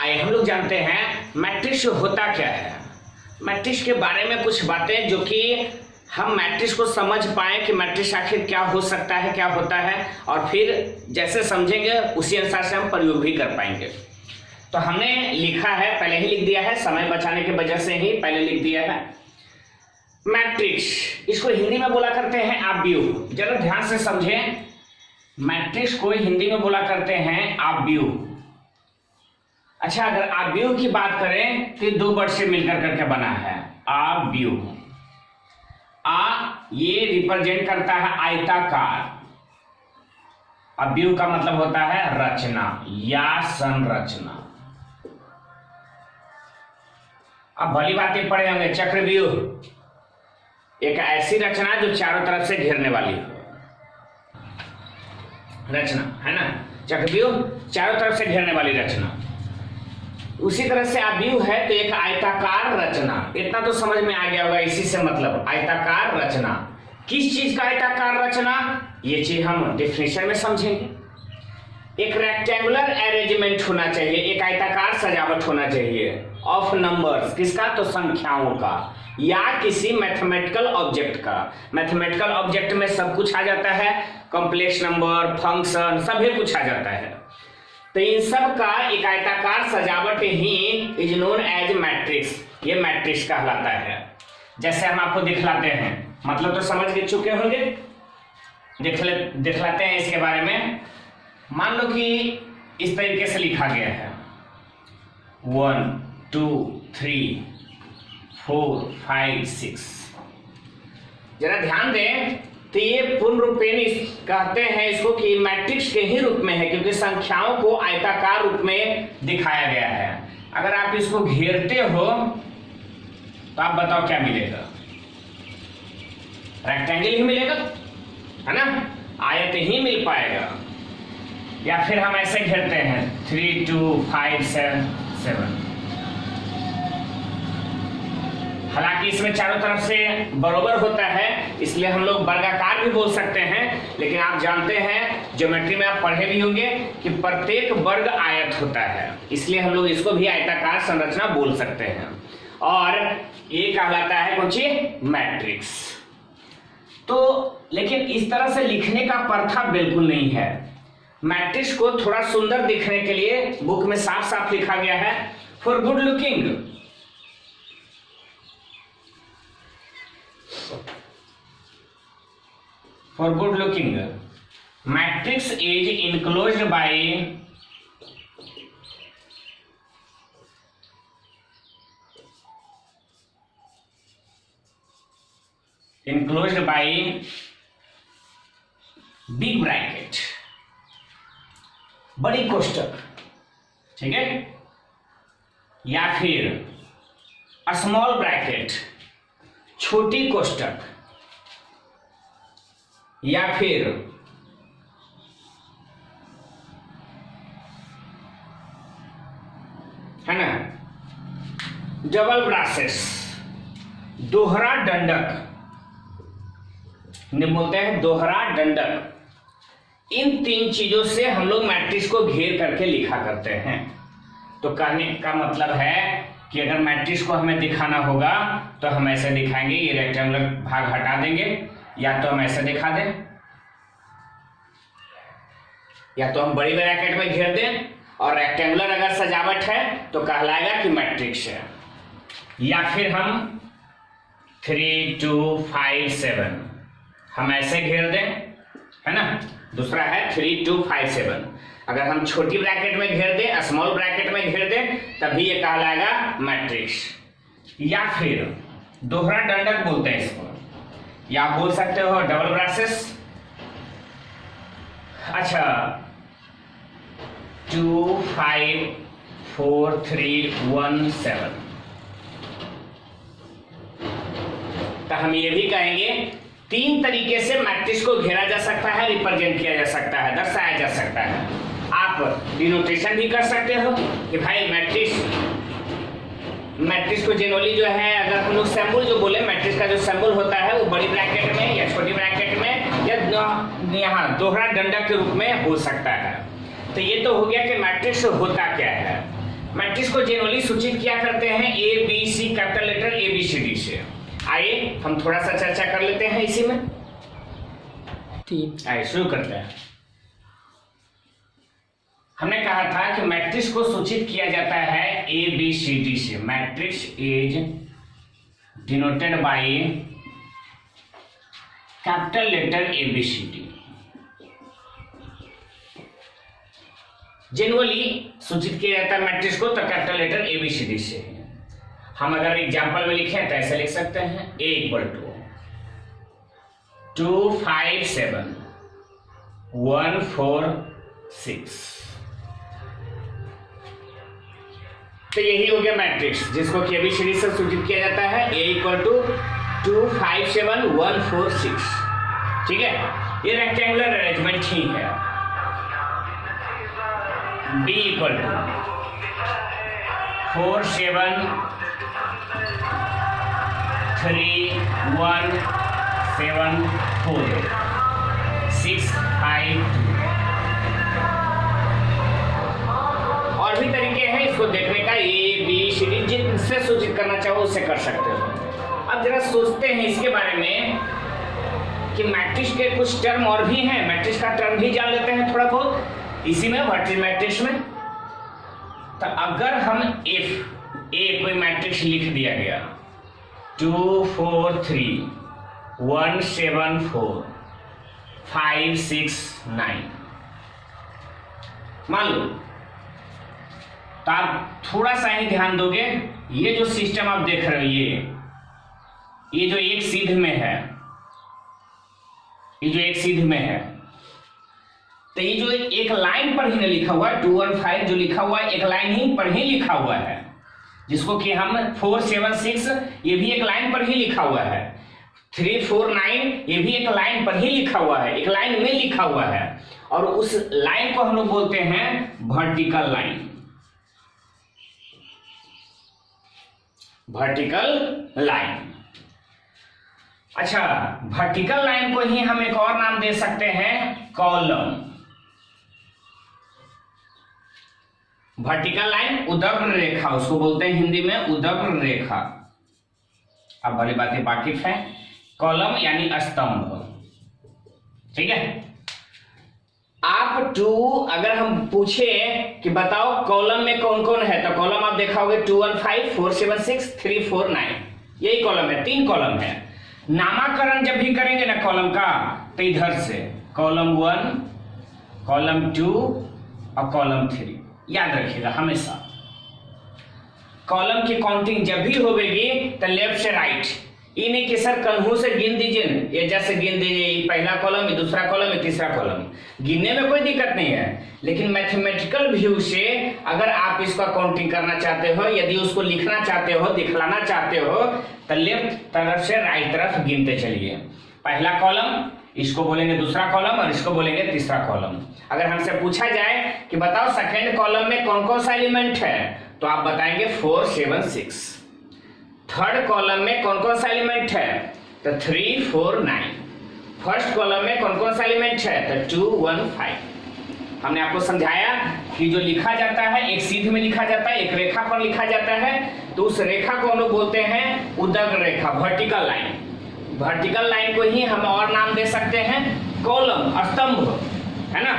आइए हम लोग जानते हैं मैट्रिक्स होता क्या है। मैट्रिक्स के बारे में कुछ बातें जो कि हम मैट्रिक्स को समझ पाए कि मैट्रिक्स आखिर क्या हो सकता है, क्या होता है, और फिर जैसे समझेंगे उसी अनुसार से हम प्रयोग भी कर पाएंगे। तो हमने लिखा है, पहले ही लिख दिया है, समय बचाने की वजह से ही पहले लिख दिया है। मैट्रिक्स, इसको हिंदी में बोला करते हैं आव्यूह। जरा ध्यान से समझें, मैट्रिक्स को हिंदी में बोला करते हैं आव्यूह। अच्छा, अगर आव्यूह की बात करें तो दो वर्ड से मिलकर करके बना है आव्यूह। ये रिप्रेजेंट करता है आयताकार। आव्यूह का मतलब होता है रचना या संरचना। अब भली बातें पढ़े होंगे, चक्रव्यूह एक ऐसी रचना जो चारों तरफ से घेरने वाली हो रचना, है ना। चक्रव्यूह चारों तरफ से घेरने वाली रचना। उसी तरह से आव्यूह है तो एक आयताकार रचना। इतना तो समझ में आ गया होगा, इसी से मतलब आयताकार रचना। किस चीज का आयताकार रचना, ये चीज हम डेफिनेशन में समझेंगे। एक रेक्टेंगुलर अरेंजमेंट होना चाहिए, एक आयताकार सजावट होना चाहिए ऑफ नंबर्स, किसका, तो संख्याओं का या किसी मैथमेटिकल ऑब्जेक्ट का। मैथमेटिकल ऑब्जेक्ट में सब कुछ आ जाता है, कॉम्प्लेक्स नंबर, फंक्शन, सभी कुछ आ जाता है। तो इन सब का एक आयताकार सजावट ही इज नोन एज मैट्रिक्स। ये मैट्रिक्स कहलाता है। जैसे हम आपको दिखलाते हैं, मतलब तो समझ के चुके होंगे, दिखलाते हैं इसके बारे में। मान लो कि इस तरीके से लिखा गया है 1 2 3 4 5 6। जरा ध्यान दें तो ये पूर्ण रूपेण कहते हैं इसको कि मैट्रिक्स के ही रूप में है, क्योंकि संख्याओं को आयताकार रूप में दिखाया गया है। अगर आप इसको घेरते हो तो आप बताओ क्या मिलेगा, रेक्टेंगल ही मिलेगा, है ना, आयत ही मिल पाएगा। या फिर हम ऐसे घेरते हैं 3 2 5 7। हालांकि इसमें चारों तरफ से बराबर होता है, इसलिए हम लोग वर्गाकार भी बोल सकते हैं। लेकिन आप जानते हैं, ज्योमेट्री में आप पढ़े भी होंगे कि प्रत्येक वर्ग आयत होता है, इसलिए हम लोग इसको भी आयताकार संरचना बोल सकते हैं। और ये कहलाता है कौन सी, मैट्रिक्स। तो लेकिन इस तरह से लिखने का प्रथा बिल्कुल नहीं है। मैट्रिक्स को थोड़ा सुंदर दिखने के लिए बुक में साफ साफ लिखा गया है, for good looking. For good looking, matrix is enclosed by big bracket, बड़ी कोष्टक, ठीक है, या फिर स्मॉल ब्रैकेट, छोटी कोष्टक, या फिर है ना डबल ब्रासेस, दोहरा दंडक, बोलते हैं दोहरा दंडक। इन तीन चीजों से हम लोग मैट्रिक्स को घेर करके लिखा करते हैं। तो कहने का मतलब है कि अगर मैट्रिक्स को हमें दिखाना होगा तो हम ऐसे दिखाएंगे, ये रेक्टेंगुलर भाग हटा देंगे, या तो हम ऐसे दिखा दें, या तो हम बड़ी ब्रैकेट में घेर दें, और रेक्टेंगुलर अगर सजावट है तो कहलाएगा कि मैट्रिक्स है। या फिर हम 3 2 5 7 हम ऐसे घेर दें, है ना। दूसरा है 3 2 5 7। अगर हम छोटी ब्रैकेट में घेर दें, स्मॉल ब्रैकेट में घेर दें, तभी ये कहलाएगा मैट्रिक्स। या फिर दोहरा दंडक बोलते हैं इसको, या आप बोल सकते हो डबल ब्रासेस। अच्छा, 2 5 4 3 1 7। तो हम ये भी कहेंगे तीन तरीके से मैट्रिक्स को घेरा जा सकता है, रिप्रेजेंट किया जा सकता है, दर्शाया जा सकता है। आप डिनोटेशन भी कर सकते हो कि भाई मैट्रिक्स को जनरली जो है, अगर हम लोग सिंबल जो बोले, मैट्रिक्स का जो सिंबल होता है वो बड़ी ब्रैकेट में या छोटी ब्रैकेट में या यहाँ दोहरा डंडा के रूप में हो सकता है। तो ये तो हो गया कि मैट्रिक्स होता क्या है। मैट्रिक्स को जनरली सूचित किया करते हैं A B C, capital letter A B C D से। आइए हम थोड़ा सा चर्चा कर लेते हैं इसी में। ठीक, आइए शुरू करते हैं। हमने कहा था कि मैट्रिक्स को सूचित किया जाता है ए बी सी डी से। Matrix is denoted by capital letter A B C D. Generally सूचित किया जाता है मैट्रिक्स को तो capital letter A B C D से। हम अगर एग्जाम्पल में लिखें तो ऐसे लिख सकते हैं ए इक्वल टू 2 5 7 1 4 6। तो यही हो गया मैट्रिक्स जिसको कि एबीसीडी से सूचित किया जाता है ए इक्वल टू 2 5 7 1 4 6। ठीक है, ये रेक्टेंगुलर अरेंजमेंट ही है। B equal to 4 7 3 1 7 4 6 5 2। और भी तरीके हैं इसको देखने का, ए बी सी डी, जिनसे सूचित करना चाहो उससे कर सकते हो। अब जरा सोचते हैं इसके बारे में कि मैट्रिक्स के कुछ टर्म और भी हैं। मैट्रिक्स का टर्म भी जान लेते हैं थोड़ा बहुत इसी में, वर्टिकल मैट्रिक्स में। तो अगर हम इफ ए कोई मैट्रिक्स लिख दिया गया 2 4 3 1 7 4 5 6 9, मान लो, तो आप थोड़ा सा ही ध्यान दोगे। ये जो सिस्टम आप देख रहे हो, ये जो एक सीध में है, ये जो एक सीध में है, तो ये जो एक लाइन पर ही लिखा हुआ है 2 1 5 जो लिखा हुआ है एक लाइन ही पर ही लिखा हुआ है, जिसको कि हम 4 7 6 ये भी एक लाइन पर ही लिखा हुआ है, 3 4 9 ये भी एक लाइन पर ही लिखा हुआ है, एक लाइन में लिखा हुआ है। और उस लाइन को हम लोग बोलते हैं वर्टिकल लाइन। Vertical line. अच्छा, वर्टिकल लाइन को ही हम एक और नाम दे सकते हैं कॉलम। वर्टिकल लाइन उदग्र रेखा, उसको बोलते हैं हिंदी में उदग्र रेखा। अब वाली बातें वाकिफ है। कॉलम यानी स्तंभ। ठीक है, आप अगर हम पूछे कि बताओ कॉलम में कौन कौन है, तो कॉलम आप देखा होगे 2 1 5 4 7 6 3 4 9, यही कॉलम है, 3 कॉलम है। नामाकरण जब भी करेंगे ना कॉलम का, तो इधर से कॉलम 1, कॉलम 2 और कॉलम 3 याद रखिएगा हमेशा। कॉलम की काउंटिंग जब भी होगी तो लेफ्ट से राइट, ये नहीं कि सर कन्हू से गिन दीजिए, ये जैसे गिन दीजिए, पहला कॉलम, ये दूसरा कॉलम, ये तीसरा कॉलम। गिनने में कोई दिक्कत नहीं है, लेकिन मैथमेटिकल व्यू से अगर आप इसका काउंटिंग करना चाहते हो, यदि उसको लिखना चाहते हो, दिखलाना चाहते हो, तो लेफ्ट तरफ से राइट तरफ गिनते चलिए। पहला कॉलम, इसको बोलेंगे दूसरा कॉलम, और इसको बोलेंगे तीसरा कॉलम। अगर हमसे पूछा जाए कि बताओ सेकेंड कॉलम में कौन कौन सा एलिमेंट है, तो आप बताएंगे 4 7 6। थर्ड कॉलम में कौन कौन सा एलिमेंट है, तो 3 4 9। फर्स्ट कॉलम में कौन कौन सा एलिमेंट है, तो 2 1 5। हमने आपको समझाया कि जो लिखा जाता है एक सीध में लिखा जाता है, एक रेखा पर लिखा जाता है, तो उस रेखा को हम लोग बोलते हैं उदग्र रेखा, वर्टिकल लाइन। वर्टिकल लाइन को ही हम और नाम दे सकते हैं कॉलम, स्तंभ, है ना।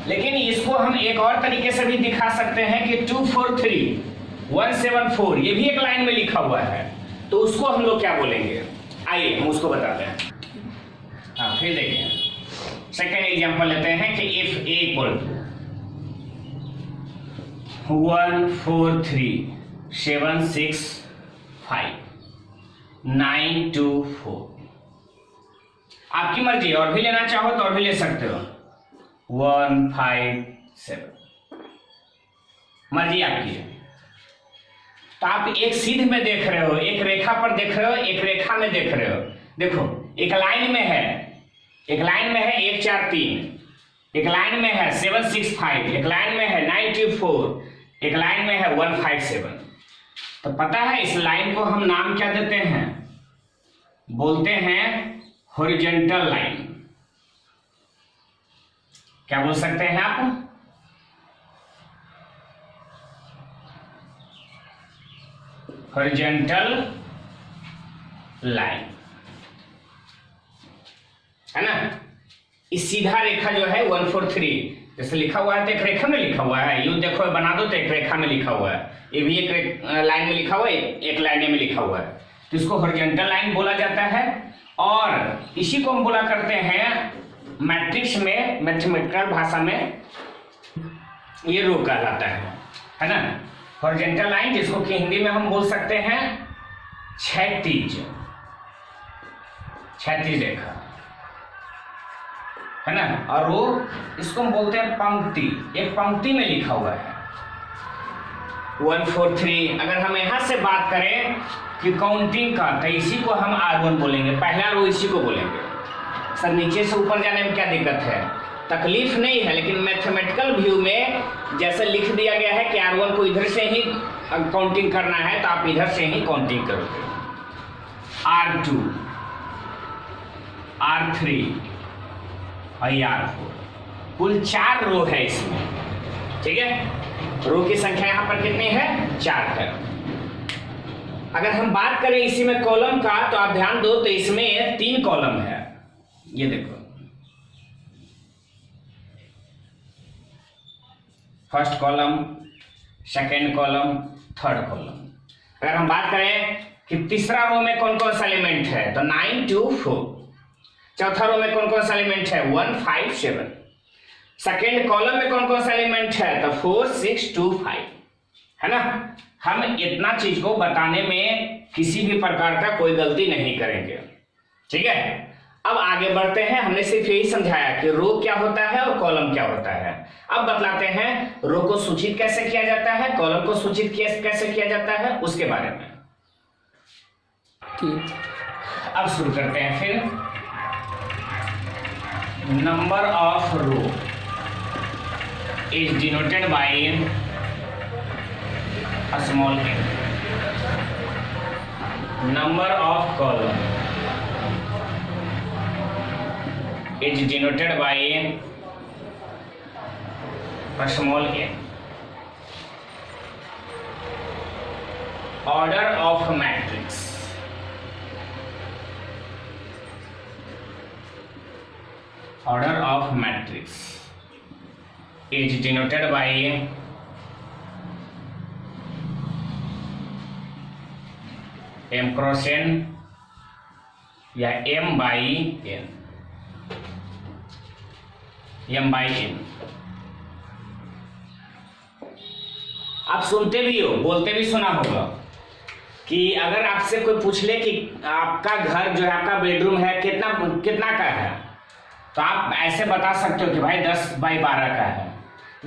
लेकिन इसको हम एक और तरीके से भी दिखा सकते हैं कि 2 4 3 1 7 4 ये भी एक लाइन में लिखा हुआ है, तो उसको हम लोग क्या बोलेंगे, आइए हम उसको बताते हैं। हाँ, फिर देखिए सेकेंड एग्जांपल लेते हैं कि इफ ए इक्वल टू 1 4 3 7 6 5 9 2 4। आपकी मर्जी, और भी लेना चाहो तो और भी ले सकते हो, 1 5 7, मर्जी आपकी है। तो आप एक सीध में देख रहे हो, एक रेखा पर देख रहे हो, एक रेखा में देख रहे हो। देखो एक लाइन में है, एक लाइन में है 1 4 3, एक लाइन में है 7 6 5, एक लाइन में है 9 2 4, एक लाइन में है 1 5 7। तो पता है इस लाइन को हम नाम क्या देते हैं, बोलते हैं हॉरिजॉन्टल लाइन। क्या बोल सकते हैं आप, हॉरिजॉन्टल लाइन, है ना। इस सीधा रेखा जो है 143 जैसे लिखा हुआ है तो एक रेखा में लिखा हुआ है, यूं देखो बना दो तो एक रेखा में लिखा हुआ है, ये भी एक लाइन में लिखा हुआ है, एक लाइन में लिखा हुआ है, तो इसको हॉरिजॉन्टल लाइन बोला जाता है। और इसी को हम बोला करते हैं मैट्रिक्स में, मैथमेटिकल भाषा में ये रो कहलाता है ना। हॉरिजॉन्टल लाइन जिसको कि हिंदी में हम बोल सकते हैं क्षैतिज रेखा, है ना। और वो इसको हम बोलते हैं पंक्ति, एक पंक्ति में लिखा हुआ है 143। अगर हम यहां से बात करें कि काउंटिंग का, तो इसी को हम R1 बोलेंगे, पहला रो इसी को बोलेंगे। सर नीचे से ऊपर जाने में क्या दिक्कत है? तकलीफ नहीं है, लेकिन मैथमेटिकल व्यू में जैसे लिख दिया गया है कि R1 को इधर से ही काउंटिंग करना है, तो आप इधर से ही काउंटिंग करोगे। R2, R3 और R4, कुल 4 रो है इसमें, ठीक है। रो की संख्या यहां पर कितनी है? 4 है। अगर हम बात करें इसी में कॉलम का, तो आप ध्यान दो तो इसमें 3 कॉलम है, ये देखो, first column, second column, third column. अगर हम बात करें कि तीसरा रो में कौन कौन सा एलिमेंट है, तो 9 2 4। चौथा रो में कौन कौन सा एलिमेंट है? 1 5 7। सेकेंड कॉलम में कौन कौन सा एलिमेंट है? तो 4 6 2 5, है ना। हम इतना चीज को बताने में किसी भी प्रकार का कोई गलती नहीं करेंगे, ठीक है। अब आगे बढ़ते हैं। हमने सिर्फ यही समझाया कि रो क्या होता है और कॉलम क्या होता है। अब बतलाते हैं रो को सूचित कैसे किया जाता है, कॉलम को सूचित कैसे किया जाता है, उसके बारे में। अब शुरू करते हैं फिर। Number of row is denoted by small n। Number of column is denoted by a small n. Order of matrix. Order of matrix is denoted by m cross n या m by n, m by n। आप सुनते भी हो, बोलते भी सुना होगा कि अगर आपसे कोई पूछ ले कि आपका घर जो है, आपका बेडरूम है कितना का है, तो आप ऐसे बता सकते हो कि भाई 10 बाई 12 का है।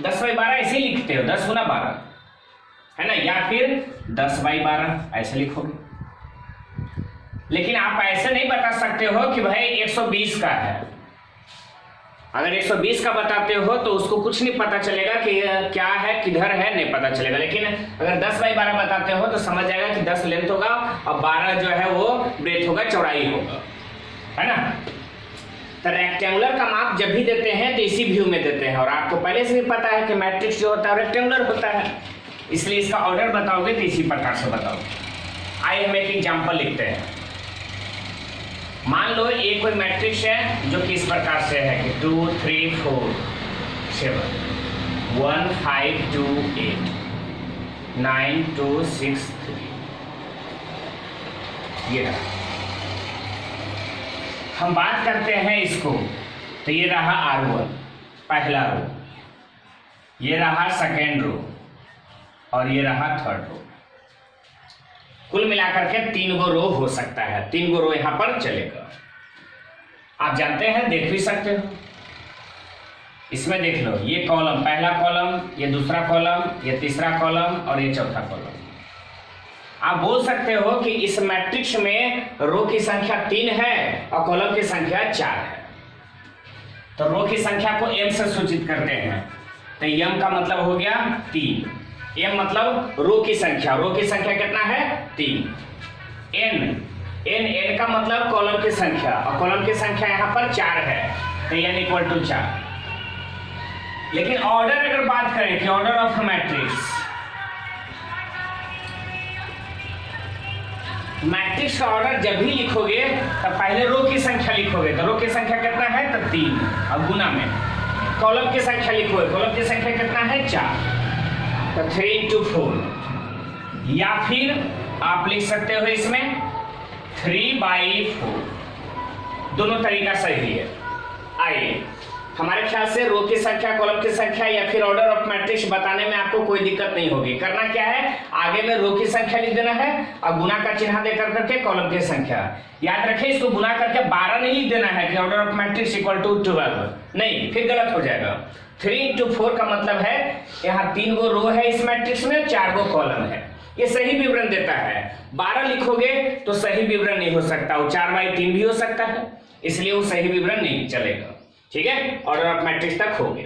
10 बाई 12 ऐसे ही लिखते हो, 10 गुना 12, है ना, या फिर 10 बाई 12 ऐसे लिखोगे। लेकिन आप ऐसे नहीं बता सकते हो कि भाई 120 का है। अगर 120 का बताते हो तो उसको कुछ नहीं पता चलेगा कि क्या है, किधर है, नहीं पता चलेगा। लेकिन अगर 10 बाई 12 बताते हो तो समझ जाएगा कि 10 लेंथ होगा और 12 जो है वो ब्रेथ होगा, चौड़ाई होगा, है ना। तो रेक्टेंगुलर का माप जब भी देते हैं तो इसी व्यू में देते हैं, और आपको पहले से भी पता है कि मैट्रिक्स जो होता है रेक्टेंगुलर होता है, इसलिए इसका ऑर्डर बताओगे तो इसी प्रकार से बताओगे। आइए हम एक एग्जाम्पल लिखते हैं। मान लो ये कोई मैट्रिक्स है जो कि इस प्रकार से है कि 2 3 4 7 1 5 2 8 9 2 6 3, ये रहा। हम बात करते हैं इसको, तो ये रहा R1 पहला रो, ये रहा सेकेंड रो और ये रहा थर्ड रो। कुल मिलाकर के 3 गो रो हो सकता है, 3 गो रो यहां पर चलेगा। आप जानते हैं, देख भी सकते हो, इसमें देख लो, ये कॉलम, पहला कॉलम, ये दूसरा कॉलम, ये तीसरा कॉलम और ये चौथा कॉलम। आप बोल सकते हो कि इस मैट्रिक्स में रो की संख्या 3 है और कॉलम की संख्या 4 है। तो रो की संख्या को m से सूचित करते हैं, तो m का मतलब हो गया 3। m मतलब रो की संख्या, रो की संख्या कितना है? 3। n का मतलब कॉलम की संख्या, और कॉलम की संख्या यहाँ पर 4 है, तो n = 4। लेकिन ऑर्डर अगर बात करें कि ऑर्डर ऑफ मैट्रिक्स, मैट्रिक्स का ऑर्डर जब भी लिखोगे तब पहले रो की संख्या लिखोगे, तो रो की संख्या कितना है तो 3 और गुना में कॉलम की संख्या लिखोगे, कॉलम की संख्या कितना है 4, तो 3 into 4, या फिर आप लिख सकते हो इसमें 3/4, दोनों तरीका सही है। आइए, हमारे ख्याल से रो की संख्या, कॉलम की संख्या या फिर ऑर्डर ऑफ मैट्रिक्स बताने में आपको कोई दिक्कत नहीं होगी। करना क्या है, आगे में रो की संख्या लिख देना है और गुना का चिन्ह देकर करके कॉलम की संख्या। याद रखें, इसको गुना करके 12 नहीं लिख देना है कि order of matrix equal to 12, नहीं, फिर गलत हो जाएगा। 3 into 4 का मतलब है यहाँ 3 गो रो है इस मैट्रिक्स में, 4 गो कॉलम है, ये सही विवरण देता है। 12 लिखोगे तो सही विवरण नहीं हो सकता, वो 4/3 भी हो सकता है, इसलिए वो सही विवरण नहीं चलेगा। ठीक है, ऑर्डर ऑफ मैट्रिक्स तक हो गया।